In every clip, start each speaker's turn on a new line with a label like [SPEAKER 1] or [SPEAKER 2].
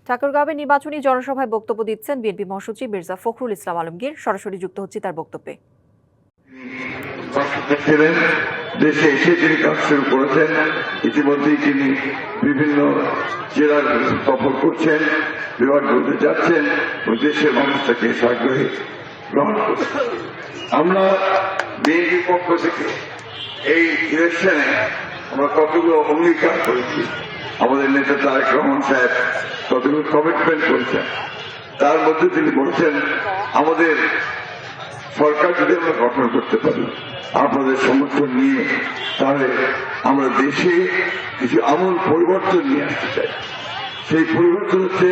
[SPEAKER 1] ঠাকুরগাঁওয়ে নির্বাচনী জনসভায় বক্তব্য দিচ্ছেন বিএনপি মহাসচিব মির্জা ফখরুল ইসলাম আলমগীর। সরাসরি যুক্ত হচ্ছে তার বক্তব্যে।
[SPEAKER 2] দেশে এসে তিনি কাজ শুরু করেছেন। ইতিমধ্যেই তিনি বিভিন্ন জেলা সফর করছেন, বিভাগগুলোতে যাচ্ছেন ও দেশের মানুষ তাকে সাগ্রহে গ্রহণ করছেন। আমরা বিএনপির পক্ষ থেকে এই ইলেকশনে আমরা কতগুলো অঙ্গীকার করেছি, আমাদের নেতা তারেক রহমান সাহেব কতগুলো কমিটমেন্ট করেছেন। তার মধ্যে তিনি বলছেন, আমাদের সরকার যদি আমরা গঠন করতে পারি আপনাদের সমর্থন নিয়ে, তাহলে আমরা দেশে কিছু আমূল পরিবর্তন নিয়ে আসতে চাই। সেই পরিবর্তন হচ্ছে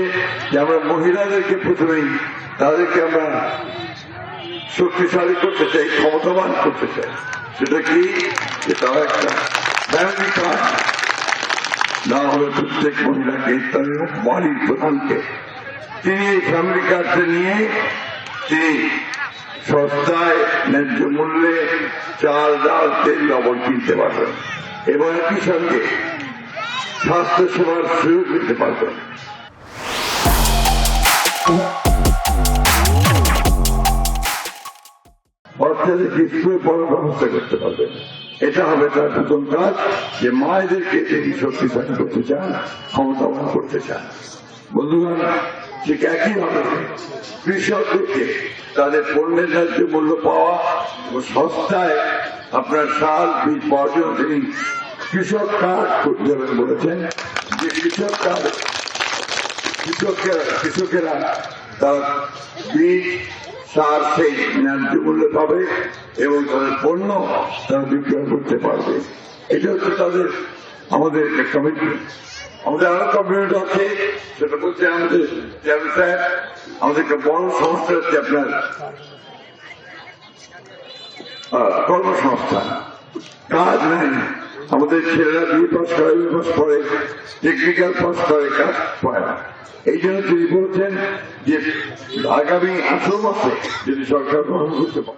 [SPEAKER 2] যে আমরা মহিলাদেরকে প্রথমেই তাদেরকে আমরা শক্তিশালী করতে চাই, ক্ষমতাবান করতে চাই। সেটা কি, যে তারা একটা ফ্যামিলি কার্ড না হলে প্রত্যেক মহিলাকে তাদের বাড়ির প্রধানকে তিনি এই ফ্যামিলি কার্ডটা নিয়ে তিনি সস্তায় ন্যায্য মূল্যে চাল, ডাল, তেল, লবণ কিনতে পারবেন এবং একই সঙ্গে স্বাস্থ্য সেবার সুযোগ দিতে পারবেন। বাচ্চাদেরকে স্কুলে পড়ার ব্যবস্থা করতে পারবেন। এটা হবে তার প্রথম কাজ, যে মায়েদেরকে তিনি শক্তিশালী করতে চান, ক্ষমতাবান করতে চান। বন্ধুগণ, ঠিক একইভাবে কৃষকদেরকে তাদের পণ্যের ন্যায্য মূল্য পাওয়া ও সস্তায় আপনার সার, বীজ পাওয়ার জন্য তিনি কৃষক কার্ড করতে যাবেন বলেছেন। যে কৃষকেরা তারা বীজ, সার সেই ন্যায্য মূল্য পাবে এবং তাদের পণ্য তারা বিক্রয় করতে পারবে। এটা হচ্ছে তাদের আমাদের একটা কমিটমেন্ট। আমাদের আরো কমিটমেন্ট আছে, সেটা বলছে আমাদের চেয়ারম্যান সাহেব, আমাদের একটা বড় সমস্যা হচ্ছে আপনার কর্মসংস্থান, কাজ নাই। আমাদের ছেলেরা বিএ পাস করে, এমএ পাস করে, টেকনিক্যাল পাস করে, কাজ পায় না। এই জন্য তিনি বলছেন যে আগামী 18 মাসে যদি সরকার গ্রহণ করতে পারে